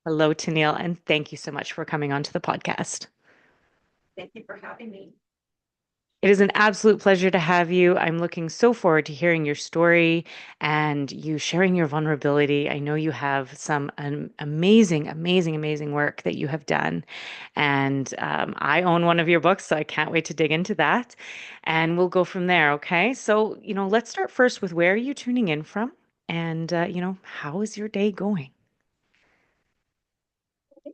Hello, Tennille, and thank you so much for coming onto the podcast. Thank you for having me. It is an absolute pleasure to have you. I'm looking so forward to hearing your story and you sharing your vulnerability. I know you have some amazing, amazing, amazing work that you have done. And I own one of your books, so I can't wait to dig into that. And we'll go from there, okay? So, let's start first with where are you tuning in from? And, how is your day going?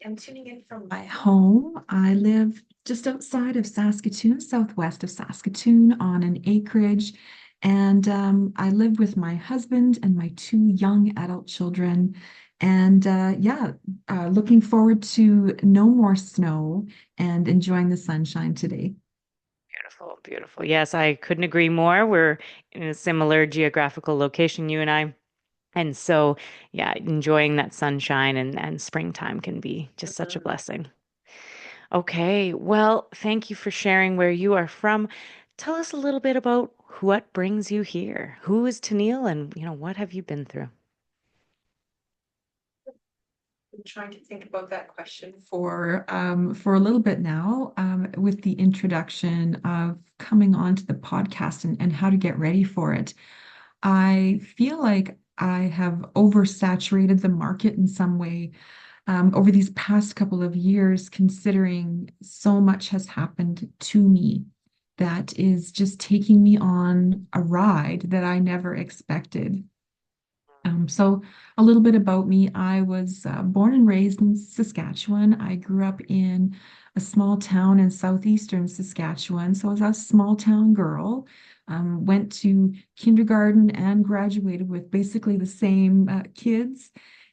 I'm tuning in from my home. I live just outside of Saskatoon, southwest of Saskatoon, on an acreage. And I live with my husband and my two young adult children. And looking forward to no more snow and enjoying the sunshine today. Beautiful, beautiful. Yes, I couldn't agree more. We're in a similar geographical location, you and I. And so, yeah, enjoying that sunshine and springtime can be just such a Mhm. blessing. Okay, well, thank you for sharing where you are from. Tell us a little bit about what brings you here. Who is Tennille and, what have you been through? I'm trying to think about that question for a little bit now, with the introduction of coming onto the podcast and how to get ready for it. I feel like I have oversaturated the market in some way over these past couple of years, considering so much has happened to me that is just taking me on a ride that I never expected. So, a little bit about me. I was born and raised in Saskatchewan. I grew up in a small town in southeastern Saskatchewan. So, I was a small town girl. Went to kindergarten and graduated with basically the same kids.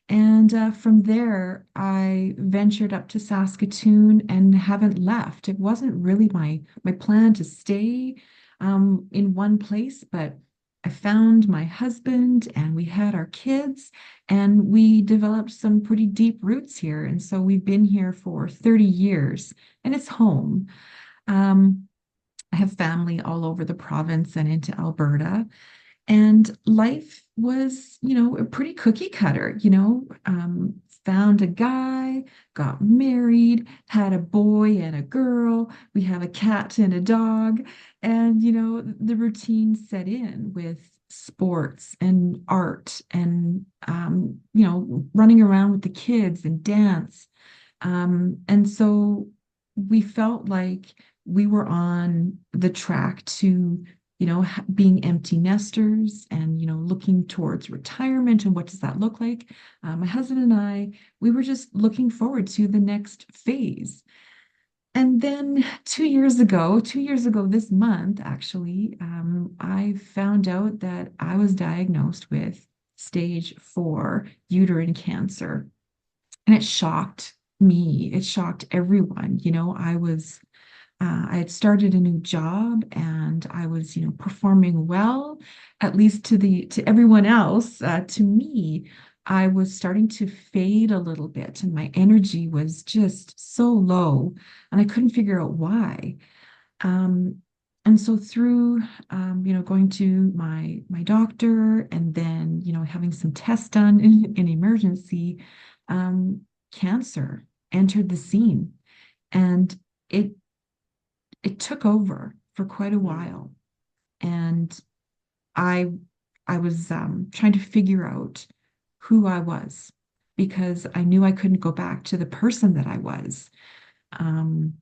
And from there, I ventured up to Saskatoon and haven't left. It wasn't really my plan to stay in one place, but I found my husband and we had our kids and we developed some pretty deep roots here. And so we've been here for 30 years and it's home. Um, I have family all over the province and into Alberta. And life was, a pretty cookie cutter, found a guy, got married, had a boy and a girl. We have a cat and a dog. And, the routine set in with sports and art and, running around with the kids and dance. And so we felt like we were on the track to, being empty nesters and, looking towards retirement and what does that look like? My husband and I, we were just looking forward to the next phase. And then 2 years ago this month, actually, I found out that I was diagnosed with stage 4 uterine cancer. And it shocked me. It shocked everyone. I had started a new job and I was, performing well, at least to everyone else. To me, I was starting to fade a little bit and my energy was just so low and I couldn't figure out why. Um, and so through, going to my doctor and then, having some tests done in emergency, um, cancer entered the scene, and it it took over for quite a while. And I I was trying to figure out who I was because I knew I couldn't go back to the person that I was. Um,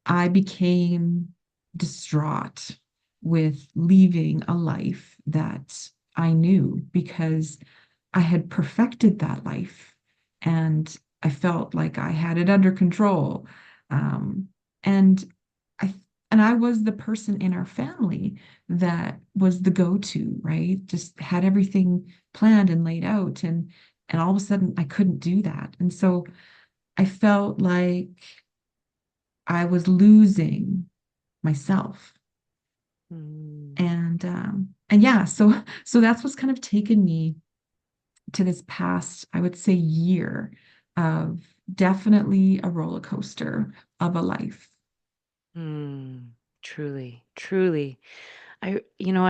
I became distraught with leaving a life that I knew because I had perfected that life and I felt like I had it under control. Um, and I and I was the person in our family that was the go-to, right? Just had everything planned and laid out and all of a sudden I couldn't do that. And so I felt like I was losing myself. Hmm. And yeah, so that's what's kind of taken me to this past, I would say, year of definitely a roller coaster of a life. Hmm. Truly, truly. I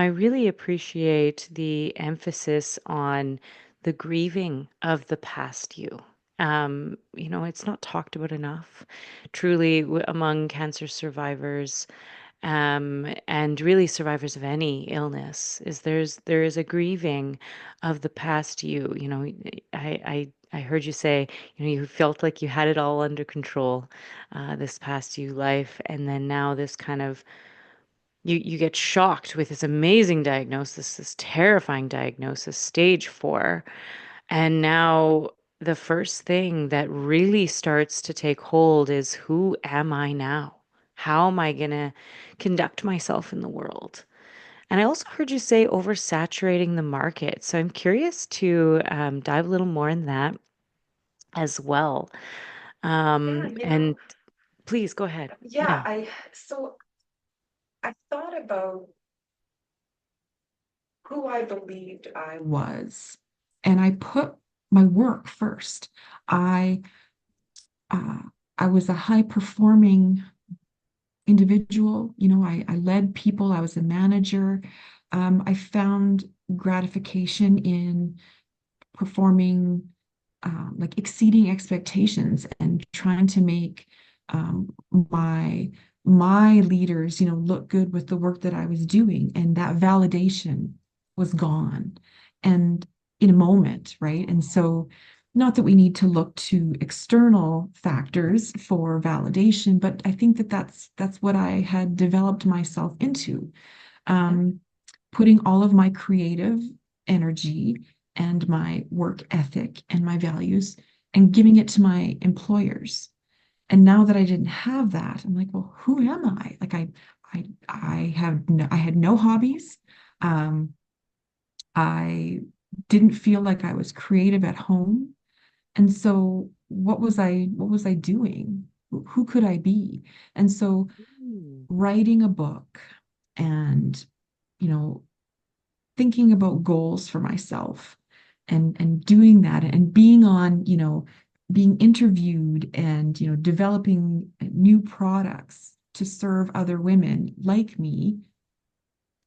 really appreciate the emphasis on the grieving of the past you. It's not talked about enough, truly, among cancer survivors, and really survivors of any illness, is there is a grieving of the past you. I heard you say, you felt like you had it all under control, this past you life, and then now this kind of you get shocked with this amazing diagnosis, this terrifying diagnosis, stage 4. And now the first thing that really starts to take hold is, who am I now? How am I going to conduct myself in the world? And I also heard you say oversaturating the market. So I'm curious to dive a little more in that as well. Yeah, And please go ahead. yeah, Yeah. I thought about who I believed I was, and I put my work first. I uh, I was a high performing individual. I led people. I was a manager. I found gratification in performing, like exceeding expectations and trying to make my leaders, look good with the work that I was doing, and that validation was gone, and in a moment, right? And so, not that we need to look to external factors for validation, but I think that that's what I had developed myself into, Yeah. um, putting all of my creative energy and my work ethic and my values and giving it to my employers. And now that I didn't have that, I'm like, well, who am I? Like I had no hobbies. Um, I didn't feel like I was creative at home. And so what was I doing? Who could I be? And so Mm. writing a book and, you know, thinking about goals for myself and doing that and being on, being interviewed and, developing new products to serve other women like me.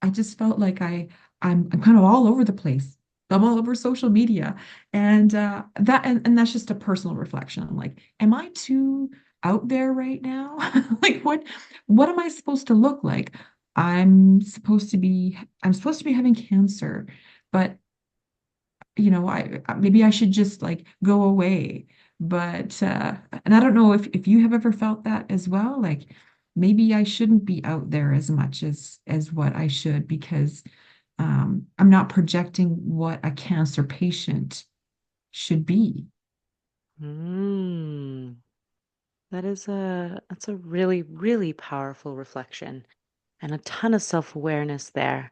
I just felt like I'm kind of all over the place. I'm all over social media. And and that's just a personal reflection. I'm like, am I too out there right now? Like what am I supposed to look like? I'm supposed to be having cancer, but maybe I should just like go away. But and I don't know if you have ever felt that as well. Like maybe I shouldn't be out there as much as what I should, because I'm not projecting what a cancer patient should be. Mm. That's a really, really powerful reflection and a ton of self-awareness there.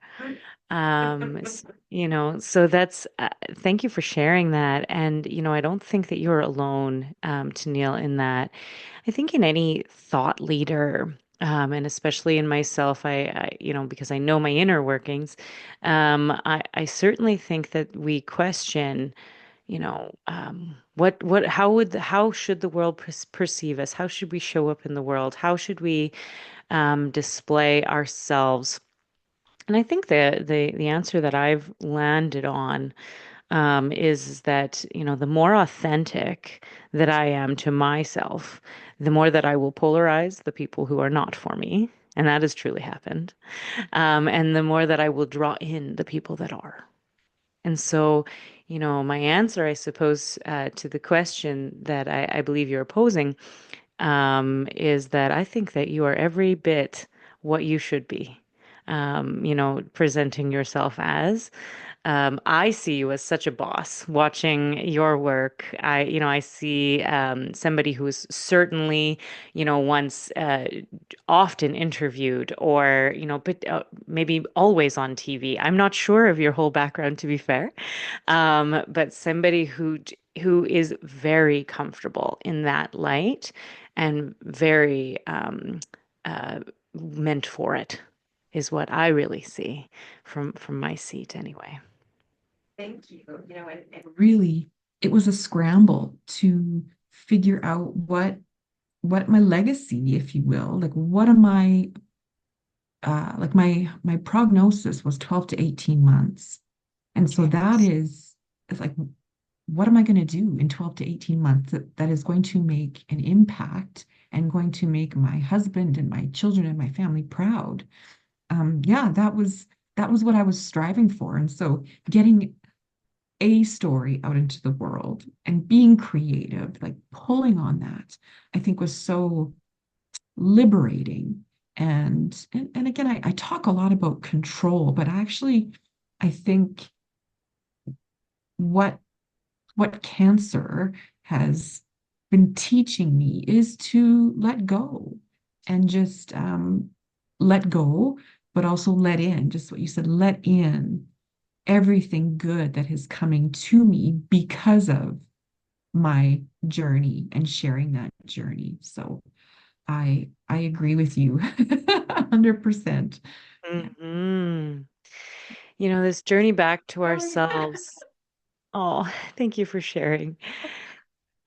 So that's thank you for sharing that. And I don't think that you're alone, Tennille, in that. I think in any thought leader, and especially in myself, because I know my inner workings, I certainly think that we question, how should the world perceive us? How should we show up in the world? How should we display ourselves? And I think the answer that I've landed on, is that, the more authentic that I am to myself, the more that I will polarize the people who are not for me. And that has truly happened. And the more that I will draw in the people that are. And so, my answer, I suppose, to the question that I believe you're posing, is that I think that you are every bit what you should be, presenting yourself as. I see you as such a boss watching your work. I see somebody who is certainly, once often interviewed or, but maybe always on TV. I'm not sure of your whole background, to be fair, but somebody who is very comfortable in that light and very uh, meant for it, is what I really see from my seat anyway. Thank you. And really, it was a scramble to figure out what my legacy, if you will, like what am I like my prognosis was 12 to 18 months. And so that Yes. is like what am I going to do in 12 to 18 months that is going to make an impact and going to make my husband and my children and my family proud? Yeah, that was what I was striving for. And so getting a story out into the world and being creative, like pulling on that, I think was so liberating. And again, I talk a lot about control, but actually, I think what what cancer has been teaching me is to let go and just let go, but also let in, just what you said, let in everything good that is coming to me because of my journey and sharing that journey. So I agree with you 100%. Yeah. Hmm. This journey back to Sorry. ourselves. Oh, thank you for sharing.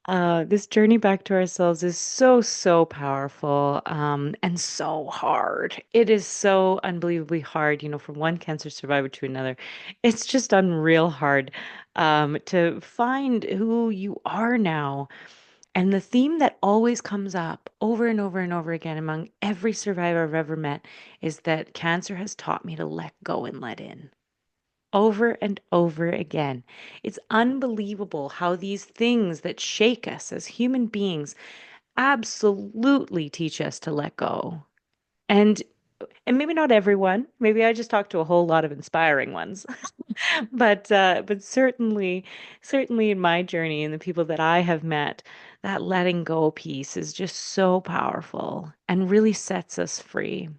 This journey back to ourselves is so, so powerful, and so hard. It is so unbelievably hard, from one cancer survivor to another. It's just unreal hard, to find who you are now. And the theme that always comes up over and over and over again among every survivor I've ever met is that cancer has taught me to let go and let in over and over again. It's unbelievable how these things that shake us as human beings absolutely teach us to let go. And and maybe not everyone. Maybe I just talked to a whole lot of inspiring ones. But certainly in my journey and the people that I have met, that letting go piece is just so powerful and really sets us free.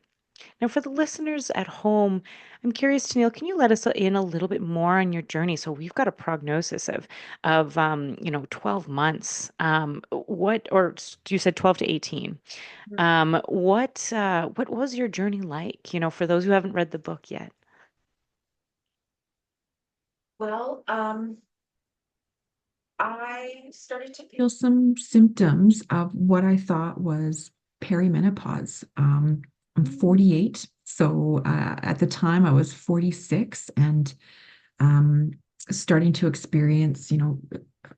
Now, for the listeners at home, I'm curious, Tennille, can you let us in a little bit more on your journey? So we've got a prognosis of 12 months. You said 12 to 18. What was your journey like, for those who haven't read the book yet? Well, I started to feel some symptoms of what I thought was perimenopause. I'm Mm. 48, so at the time I was 46 and um, starting to experience,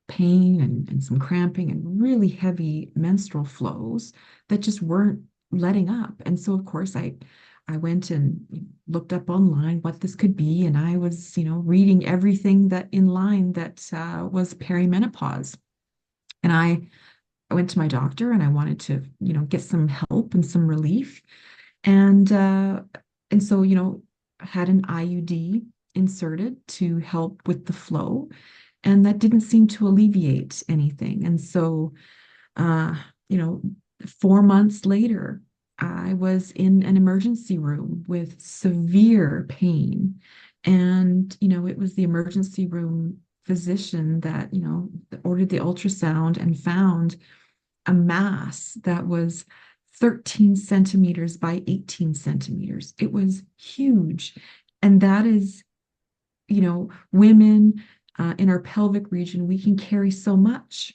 pain and some cramping and really heavy menstrual flows that just weren't letting up. And so, of course, I went and looked up online what this could be, and I was, reading everything that in line that was perimenopause. And I went to my doctor and I wanted to, get some help and some relief. And so, had an IUD inserted to help with the flow, and that didn't seem to alleviate anything. And so, uh, you know, 4 months later, I was in an emergency room with severe pain. And, it was the emergency room physician that, ordered the ultrasound and found a mass that was 13 centimeters by 18 centimeters. It was huge. And that is, women in our pelvic region, we can carry so much.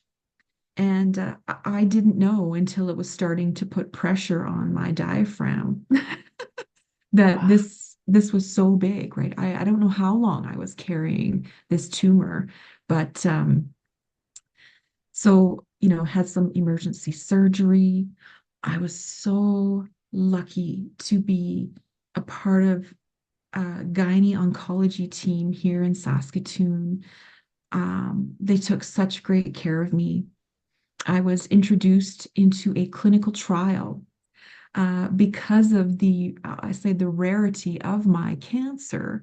And I didn't know until it was starting to put pressure on my diaphragm that Wow. this was so big, right? I don't know how long I was carrying this tumor, but so, had some emergency surgery. I was so lucky to be a part of a gynae oncology team here in Saskatoon. They took such great care of me. I was introduced into a clinical trial because of I say, the rarity of my cancer,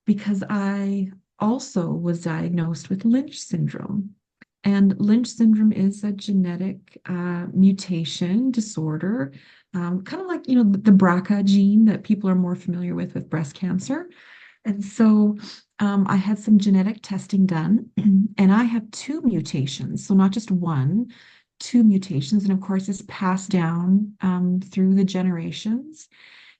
because I also was diagnosed with Lynch syndrome. And Lynch syndrome is a genetic mutation disorder, kind of like, the BRCA gene that people are more familiar with breast cancer. And so I had some genetic testing done, and I have two mutations. So not just one, two mutations. And of course, it's passed down through the generations.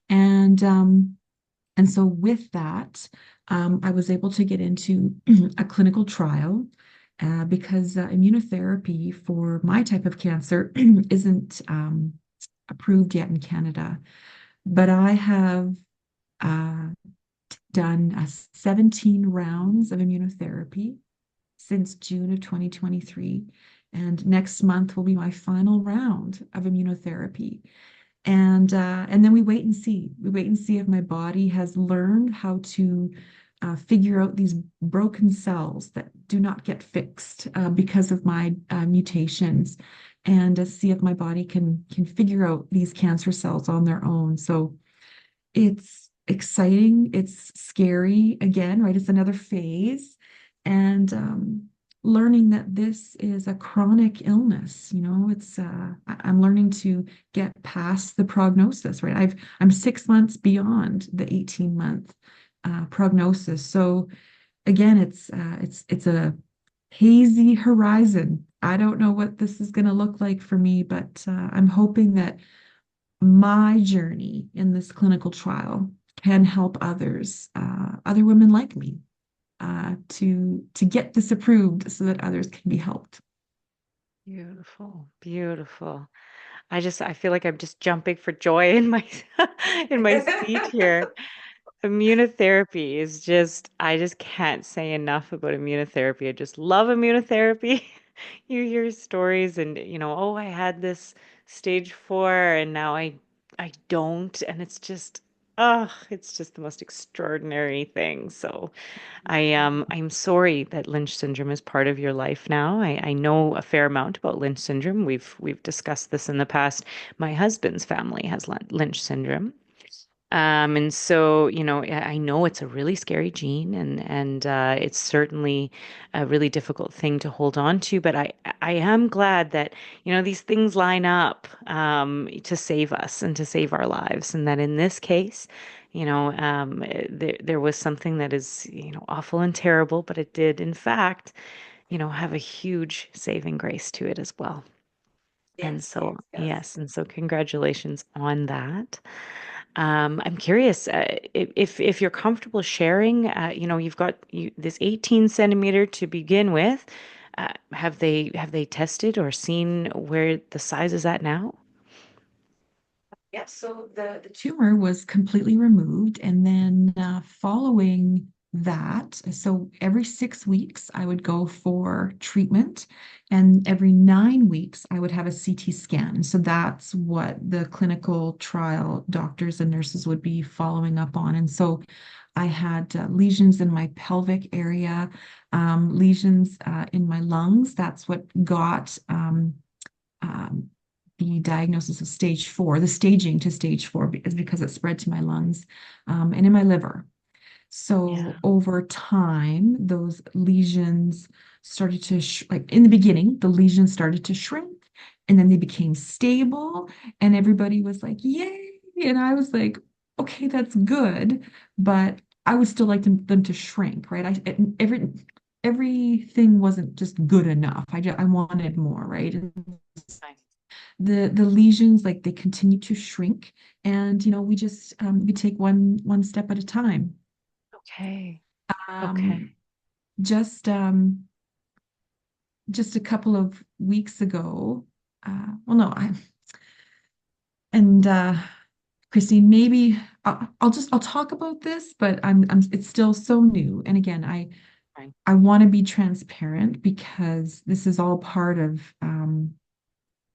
And so with that, I was able to get into a clinical trial because immunotherapy for my type of cancer isn't approved yet in Canada. But I have uh, done 17 rounds of immunotherapy, since June of 2023. And next month will be my final round of immunotherapy. And then we wait and see. We wait and see if my body has learned how to figure out these broken cells that do not get fixed because of my mutations, and see if my body can figure out these cancer cells on their own. So it's exciting. It's scary again, right? It's another phase. And learning that this is a chronic illness, I'm learning to get past the prognosis, right? I'm 6 months beyond the 18-month prognosis. So again, it's a hazy horizon. I don't know what this is going to look like for me, but I'm hoping that my journey in this clinical trial can help others, other women like me, to get this approved so that others can be helped. Beautiful, beautiful. I feel like I'm just jumping for joy in my in my seat here. Immunotherapy is just, I just can't say enough about immunotherapy. I just love immunotherapy. You hear stories and, oh, I had this stage 4 and now I don't. And it's just the most extraordinary thing. So I'm sorry that Lynch syndrome is part of your life now. I know a fair amount about Lynch syndrome. We've discussed this in the past. My husband's family has Lynch syndrome. And so, I know it's a really scary gene, and it's certainly a really difficult thing to hold on to. But I am glad that these things line up to save us and to save our lives, and that in this case, there was something that is awful and terrible, but it did in fact have a huge saving grace to it as well. And Yes, so, yes. yes, and so congratulations on that. I'm curious if you're comfortable sharing. You've got this 18 centimeter to begin with. Have they tested or seen where the size is at now? Yes, so the tumor was completely removed. And then following that, so every 6 weeks, I would go for treatment. And every 9 weeks, I would have a CT scan. And so that's what the clinical trial doctors and nurses would be following up on. And so I had lesions in my pelvic area, lesions in my lungs. That's what got um, the diagnosis of stage 4, the staging to stage 4 is because it spread to my lungs, and in my liver. Yeah. So over time, those lesions started to, like in the beginning, the lesions started to shrink, and then they became stable, and everybody was like, yay. And I was like, okay, that's good, but I would still like them to shrink, right? Everything wasn't just good enough. I wanted more, right? Fine. The lesions, like, they continue to shrink, and we just we take one step at a time. Okay. Okay. um just just a couple of weeks ago, well, no, I and Christine, maybe I'll talk about this, but I'm it's still so new. And again, Fine. I want to be transparent because this is all part of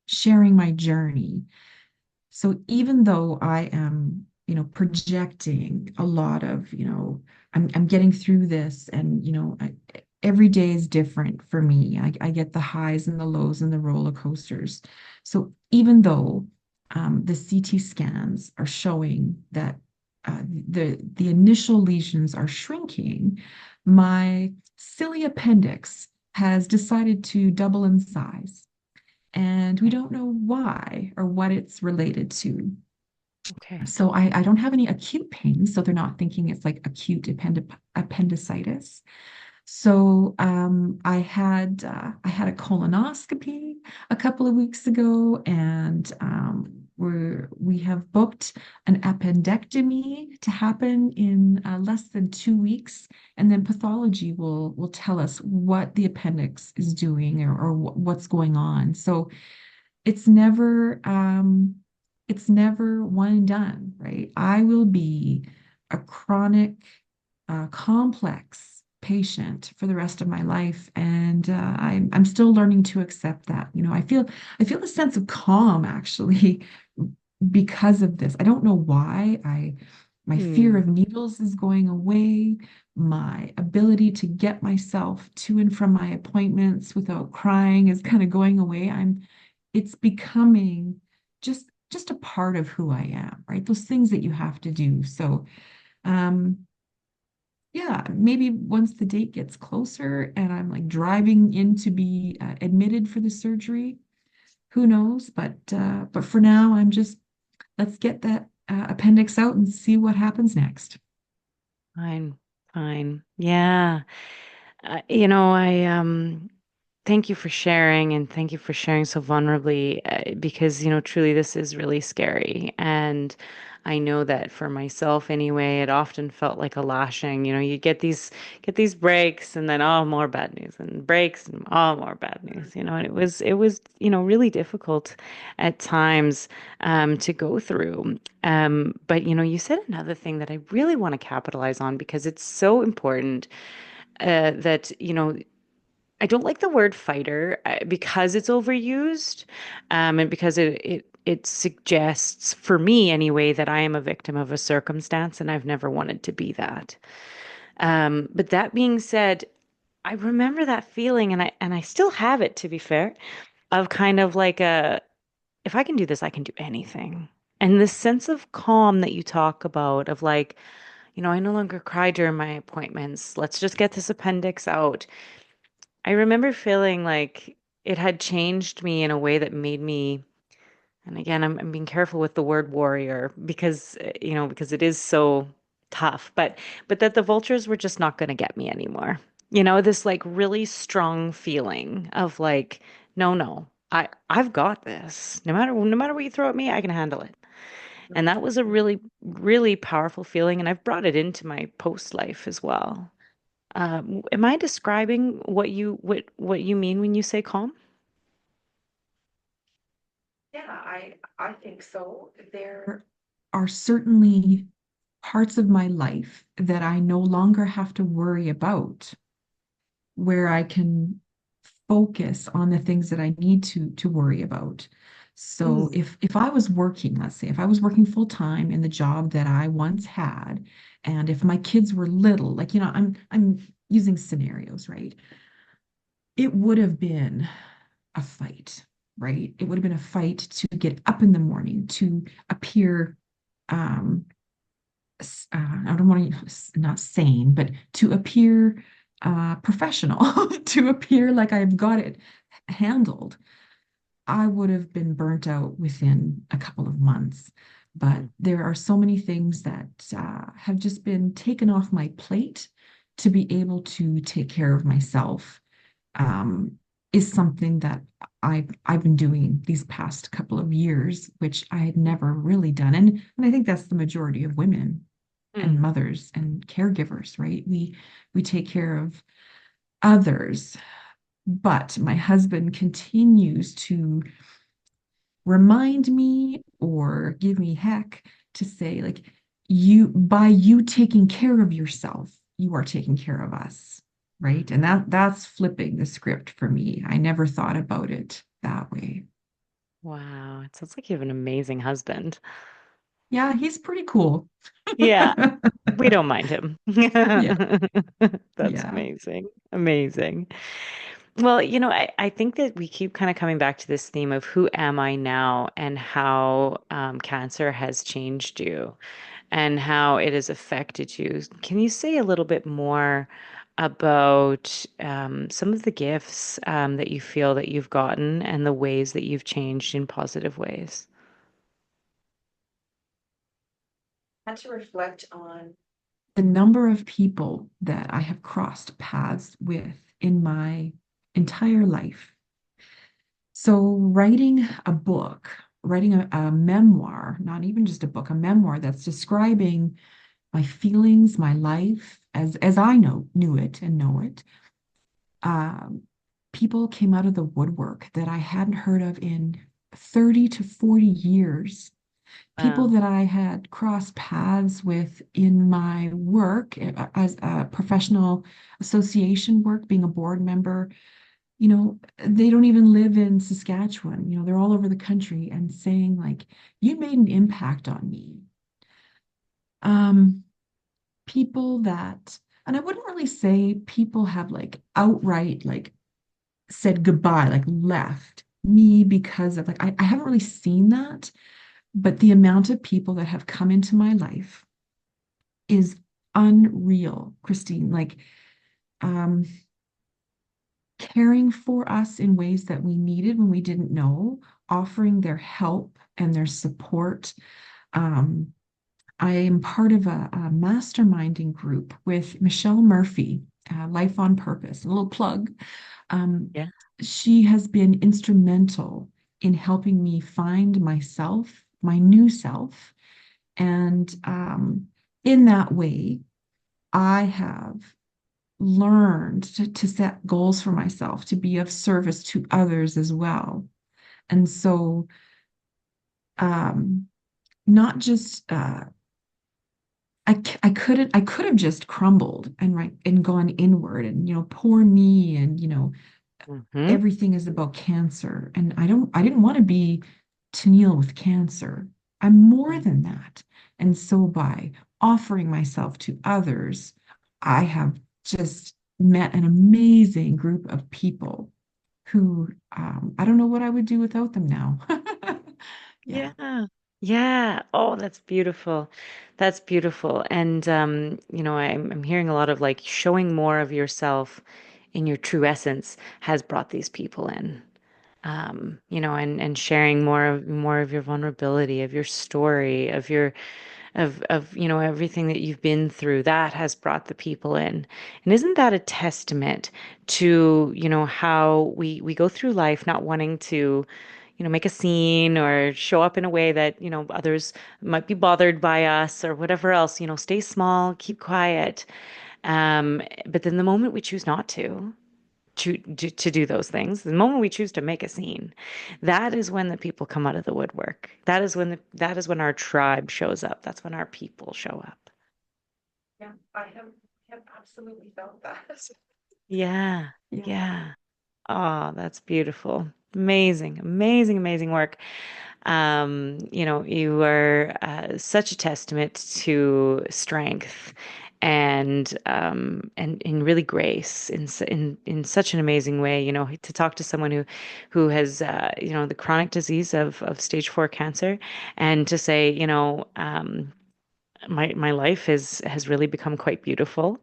sharing my journey. So even though I am, projecting a lot of, I'm getting through this, and, every day is different for me. I get the highs and the lows and the roller coasters. So even though the CT scans are showing that the initial lesions are shrinking, my silly appendix has decided to double in size, and we Okay. don't know why or what it's related to. Okay. So I don't have any acute pain, so they're not thinking it's like acute appendicitis. So I had a colonoscopy a couple of weeks ago, and we have booked an appendectomy to happen in less than 2 weeks, and then pathology will tell us what the appendix is doing, or what's going on. So it's never it's never one and done, right? I will be a chronic, complex patient for the rest of my life, and I'm still learning to accept that. I feel a sense of calm actually because of this. I don't know why. My fear Hmm. of needles is going away. My ability to get myself to and from my appointments without crying is kind of going away. It's becoming just a part of who I am, right? Those things that you have to do. So, um, yeah, maybe once the date gets closer and I'm like driving in to be admitted for the surgery, who knows? But for now, I'm just let's get that appendix out and see what happens next. Fine. Fine. Yeah. I thank you for sharing and thank you for sharing so vulnerably because, truly this is really scary. And I know that for myself anyway, it often felt like a lashing. You get these breaks and then more bad news and breaks and more bad news, and it was, really difficult at times to go through. But you said another thing that I really want to capitalize on because it's so important that I don't like the word fighter because it's overused, and because it suggests, for me anyway, that I am a victim of a circumstance, and I've never wanted to be that. But that being said, I remember that feeling, and I still have it, to be fair, of kind of like if I can do this, I can do anything. And this sense of calm that you talk about, of like, I no longer cry during my appointments. Let's just get this appendix out. I remember feeling like it had changed me in a way that made me, and again, I'm being careful with the word warrior because, because it is so tough, but that the vultures were just not going to get me anymore. This like really strong feeling of like, no, no, I've got this. No matter what you throw at me, I can handle it. And that was a really, really powerful feeling, and I've brought it into my post life as well. Am I describing what you mean when you say calm? Yeah, I think so. There are certainly parts of my life that I no longer have to worry about, where I can focus on the things that I need to worry about. So Mm, if I was working, let's say if I was working full time in the job that I once had, and if my kids were little, like I'm using scenarios, right? It would have been a fight, right? It would have been a fight to get up in the morning, to appear, um, I don't want to, not sane, but to appear professional, to appear like I've got it handled. I would have been burnt out within a couple of months. But mm, there are so many things that have just been taken off my plate to be able to take care of myself, um, is something that I've been doing these past couple of years, which I had never really done. And I think that's the majority of women and mm. mothers and caregivers, right? We take care of others, but my husband continues to remind me or give me heck to say, like, by you taking care of yourself, you are taking care of us, right? And Mhm. that's flipping the script for me. I never thought about it that way. Wow, it sounds like you have an amazing husband. Yeah, he's pretty cool. Yeah, we don't mind him. Yeah, That's yeah. amazing. Amazing. Well, I think that we keep kind of coming back to this theme of who am I now and how cancer has changed you and how it has affected you. Can you say a little bit more about some of the gifts that you feel that you've gotten and the ways that you've changed in positive ways? Had to reflect on the number of people that I have crossed paths with in my entire life. So, writing a memoir, not even just a book, a memoir that's describing my feelings, my life as I knew it and know it. Um, People came out of the woodwork that I hadn't heard of in 30 to 40 years. people Wow. that I had crossed paths with in my work as a professional association work, being a board member, they don't even live in Saskatchewan. They're all over the country and saying like, you made an impact on me. Um, People that, and I wouldn't really say people have like outright like said goodbye, like left me because of like, I haven't really seen that, but the amount of people that have come into my life is unreal, Christine. Like, um, caring for us in ways that we needed when we didn't know, offering their help and their support. Um, I am part of a masterminding group with Michelle Murphy, Life on Purpose, a little plug. Um, Yeah. she has been instrumental in helping me find myself, my new self. And in that way, I have learned to set goals for myself, to be of service to others as well. And so, um, not just I could have just crumbled and gone inward and poor me and Hmm. everything is about cancer and I didn't want to be Tennille with cancer. I'm more than that. And so by offering myself to others, I have just met an amazing group of people who I don't know what I would do without them now. Yeah. Yeah. Yeah. Oh, that's beautiful. That's beautiful. And I'm hearing a lot of like showing more of yourself in your true essence has brought these people in. And sharing more of your vulnerability, of your story, of everything that you've been through, that has brought the people in. And isn't that a testament to, how we go through life not wanting to, make a scene or show up in a way that, others might be bothered by us or whatever else, stay small, keep quiet. But then the moment we choose not to do those things, the moment we choose to make a scene, that is when the people come out of the woodwork. That is when our tribe shows up. That's when our people show up. Yeah, I have absolutely felt that. Yeah. Yeah. Yeah. Oh, that's beautiful. Amazing, amazing, amazing work. You are such a testament to strength and really grace in such an amazing way. To talk to someone who has the chronic disease of stage 4 cancer, and to say, my life has really become quite beautiful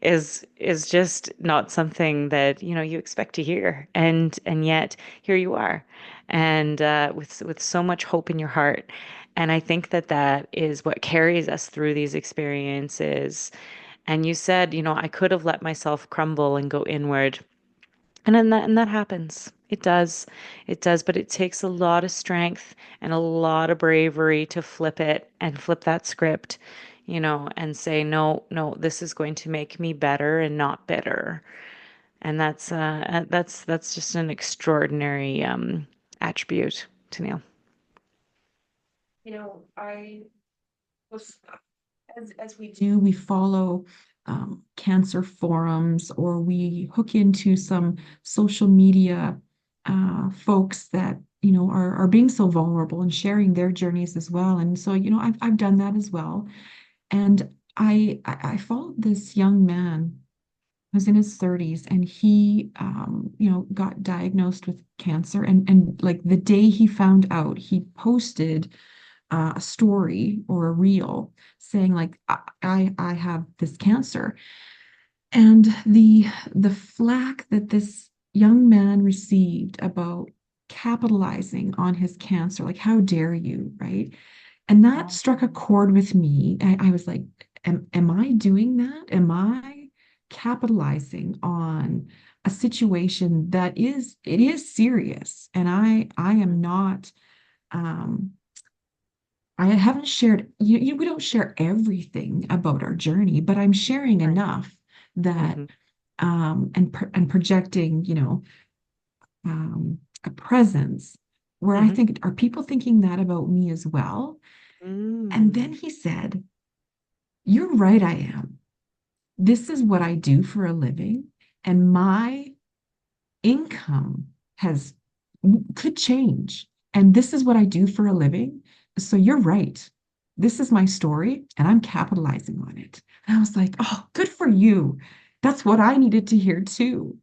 is just not something that you expect to hear, and yet here you are, and with so much hope in your heart. And I think that is what carries us through these experiences. And you said, I could have let myself crumble and go inward, and that happens. It does, but it takes a lot of strength and a lot of bravery to flip it and flip that script, and say, no, no, this is going to make me better and not bitter. And that's just an extraordinary attribute to Neil. I was as we do, we follow cancer forums or we hook into some social media folks that are being so vulnerable and sharing their journeys as well. And so I've done that as well. And I followed this young man who's in his 30s and he got diagnosed with cancer and like the day he found out he posted a story or a reel saying like I have this cancer and the flack that this young man received about capitalizing on his cancer, like how dare you, right? And that struck a chord with me. I was like, am I doing that? Am I capitalizing on a situation that it is serious? And I am not um I haven't shared we don't share everything about our journey, but I'm sharing Right. enough that Hmm. and projecting, a presence where I Hmm. think, are people thinking that about me as well? And then Mm. he said, "You're right, I am. This is what I do for a living, and my income has could change. And this is what I do for a living. So you're right. This is my story, and I'm capitalizing on it." And I was like, "Oh, good for you. That's what I needed to hear too."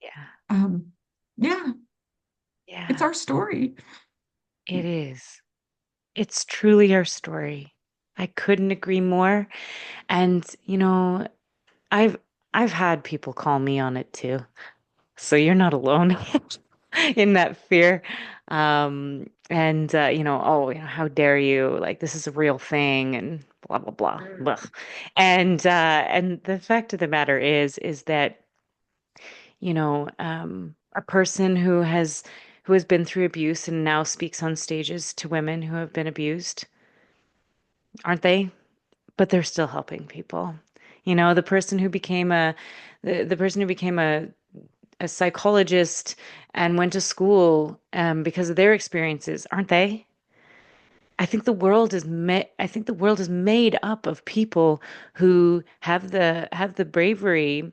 Yeah. Um, yeah, it's Yeah. our story. It is. It's truly our story. I couldn't agree more. And, I've I've had people call me on it too. So you're not alone in that fear. And oh, how dare you? Like this is a real thing and blah blah blah. Mm. Blah. And the fact of the matter is that, a person who has been through abuse and now speaks on stages to women who have been abused, aren't they? But they're still helping people. The person who became the person who became a psychologist and went to school because of their experiences, aren't they? I think the world is made up of people who have the bravery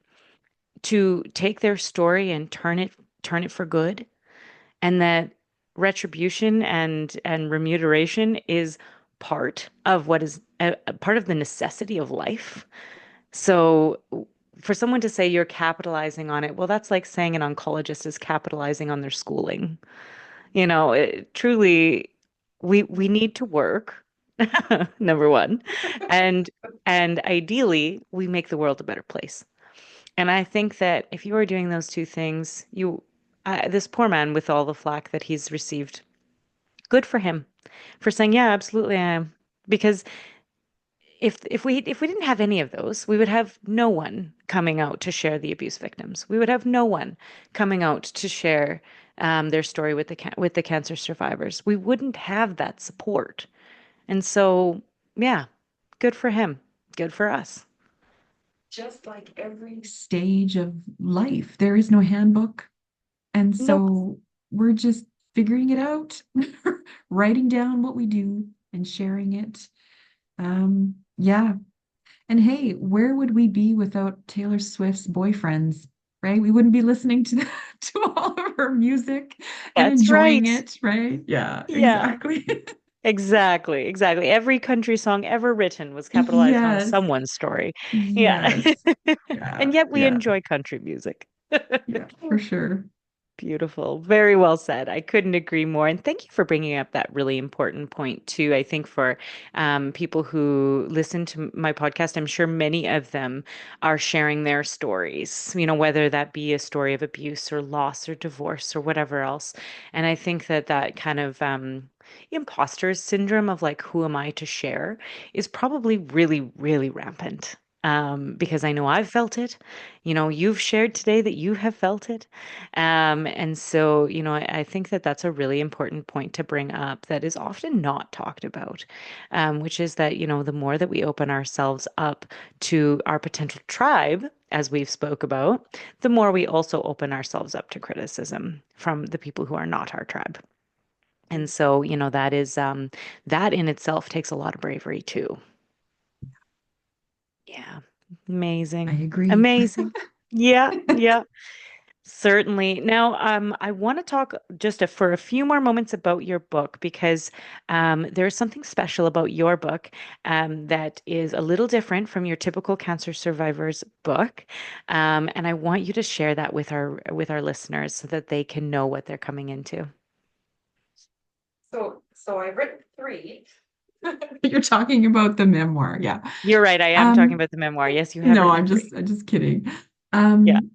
to take their story and turn it for good, and that retribution and remuneration is part of what is a part of the necessity of life. So for someone to say you're capitalizing on it, well, that's like saying an oncologist is capitalizing on their schooling. Truly, we need to work, number one, and and ideally, we make the world a better place. And I think that if you are doing those two things, this poor man with all the flack that he's received, good for him for saying, yeah, absolutely, I am. Because if we didn't have any of those, we would have no one coming out to share the abuse victims. We would have no one coming out to share their story with the cancer survivors. We wouldn't have that support. And so, yeah, good for him. Good for us. Just like every stage of life, there is no handbook. And Nope. so we're just figuring it out, writing down what we do and sharing it. Yeah. And hey, where would we be without Taylor Swift's boyfriends, right? We wouldn't be listening to to all of her music and That's enjoying right. it, right? Yeah, Yeah. exactly. Exactly, exactly. Every country song ever written was capitalized on Yes, someone's story. Yeah. yes. Yeah, And yet we yeah, enjoy country music. yeah, for sure. Beautiful. Very well said. I couldn't agree more. And thank you for bringing up that really important point, too. I think for people who listen to my podcast, I'm sure many of them are sharing their stories, whether that be a story of abuse or loss or divorce or whatever else. And I think that kind of imposter syndrome of like, who am I to share is probably really, really rampant. Because I know I've felt it. You've shared today that you have felt it. And so, I think that that's a really important point to bring up that is often not talked about, which is that, the more that we open ourselves up to our potential tribe, as we've spoke about, the more we also open ourselves up to criticism from the people who are not our tribe. And so, that in itself takes a lot of bravery too. Yeah. I Amazing. agree. Amazing. Yeah, yeah. Certainly. Now, I want to talk just for a few more moments about your book because there's something special about your book that is a little different from your typical cancer survivor's book, and I want you to share that with our listeners so that they can know what they're coming into. So I've written three. You're talking about the memoir, yeah. You're right. I am talking Um, about the memoir. Yes, you have no, written three. I'm just kidding. Yeah. Um,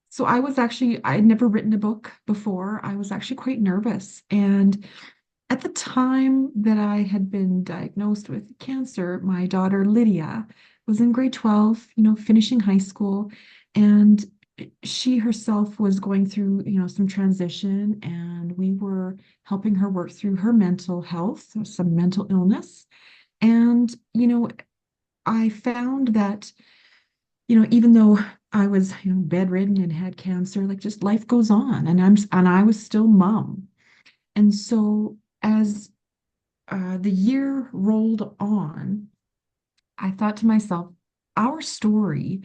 so I had never written a book before. I was actually quite nervous. And at the time that I had been diagnosed with cancer, my daughter Lydia was in grade 12, finishing high school, and she herself was going through, some transition, and we were helping her work through her mental health, some mental illness. And, I found that, even though I was, bedridden and had cancer, like just life goes on, and I was still mom. And so as the year rolled on, I thought to myself, our story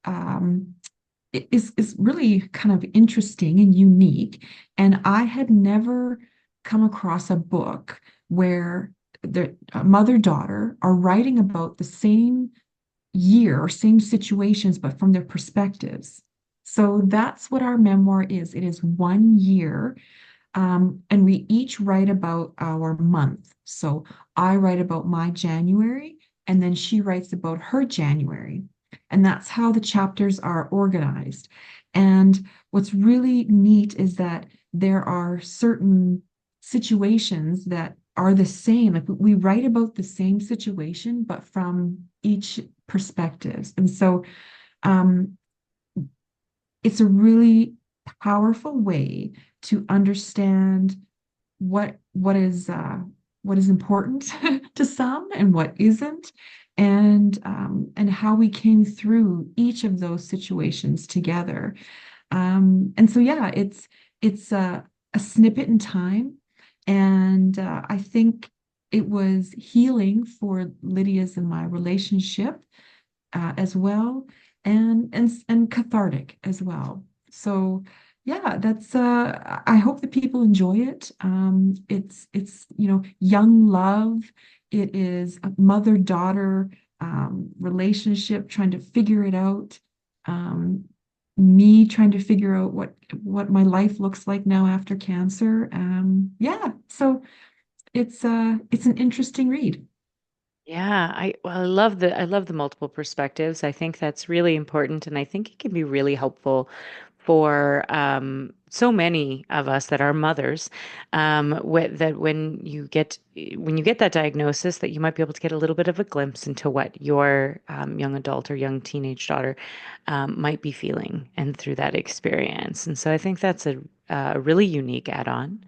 um, is really kind of interesting and unique. And I had never come across a book where the mother-daughter are writing about the same year or same situations, but from their perspectives. So that's what our memoir is. It is 1 year, and we each write about our month. So I write about my January, and then she writes about her January. And that's how the chapters are organized. And what's really neat is that there are certain situations that are the same. Like we write about the same situation, but from each perspectives. And so um, it's a really powerful way to understand what is important to some and what isn't, and how we came through each of those situations together. And so yeah, it's a snippet in time, and I think it was healing for Lydia's and my relationship as well, and cathartic as well. So yeah, that's I hope that people enjoy it. It's young love. It is a mother-daughter relationship trying to figure it out. Um, Me trying to figure out what my life looks like now after cancer. Yeah, so it's an interesting read. Yeah, I love the multiple perspectives. I think that's really important, and I think it can be really helpful for so many of us that are mothers. That when you get that diagnosis, that you might be able to get a little bit of a glimpse into what your young adult or young teenage daughter might be feeling, and through that experience. And so I think that's a really unique add-on.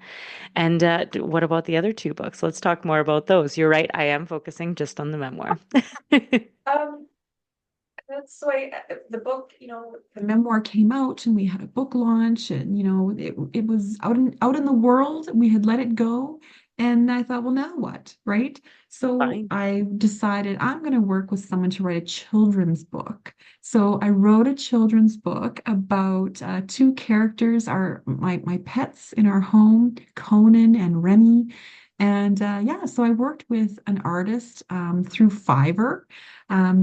And what about the other two books? Let's talk more about those. You're right, I am focusing just on the memoir. Um, That's why the book, the memoir came out and we had a book launch, and it was out in the world. We had let it go, and I thought, well, now what, right? So Fine. I decided I'm going to work with someone to write a children's book. So I wrote a children's book about two characters, my pets in our home, Conan and Remy. And yeah, so I worked with an artist through Fiverr.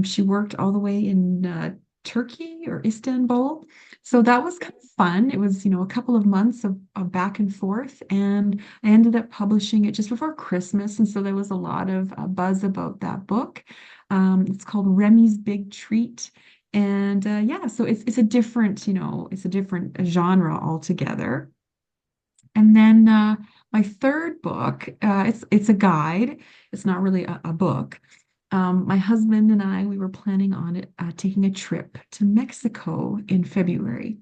She worked all the way in Turkey or Istanbul. So that was kind of fun. It was, a couple of months of back and forth, and I ended up publishing it just before Christmas. And so there was a lot of buzz about that book. It's called Remy's Big Treat. And yeah, so it's a different, it's a different genre altogether. And then my third book, it's a guide. It's not really a book. My husband and I, we were planning on it, taking a trip to Mexico in February,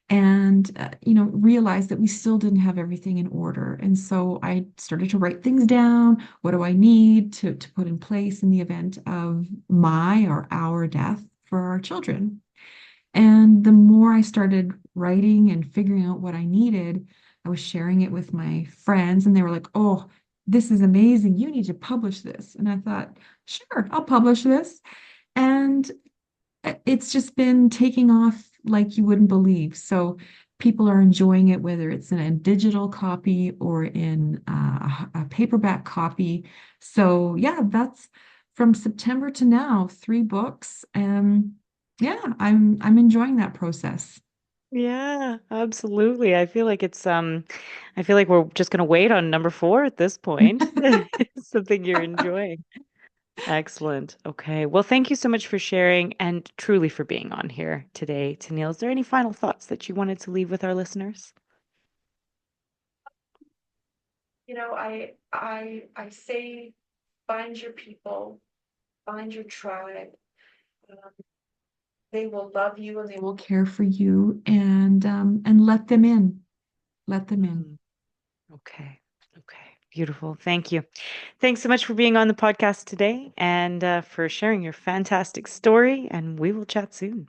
and realized that we still didn't have everything in order. And so I started to write things down. What do I need to put in place in the event of my or our death for our children? And the more I started writing and figuring out what I needed, I was sharing it with my friends, and they were like, "Oh, this is amazing. You need to publish this." And I thought, "Sure, I'll publish this." And it's just been taking off like you wouldn't believe. So people are enjoying it, whether it's in a digital copy or in a paperback copy. So yeah, that's from September to now, 3 books. And yeah, I'm enjoying that process. Yeah, absolutely. I feel like we're just gonna wait on number four at this point. It's something you're enjoying. Excellent. Okay. Well, thank you so much for sharing and truly for being on here today, Tennille. Is there any final thoughts that you wanted to leave with our listeners? I say find your people, find your tribe. Um, they will love you and they will care for you, and let them in. Let them in. Mm, okay. Okay. Beautiful. Thank you. Thanks so much for being on the podcast today and for sharing your fantastic story. And we will chat soon.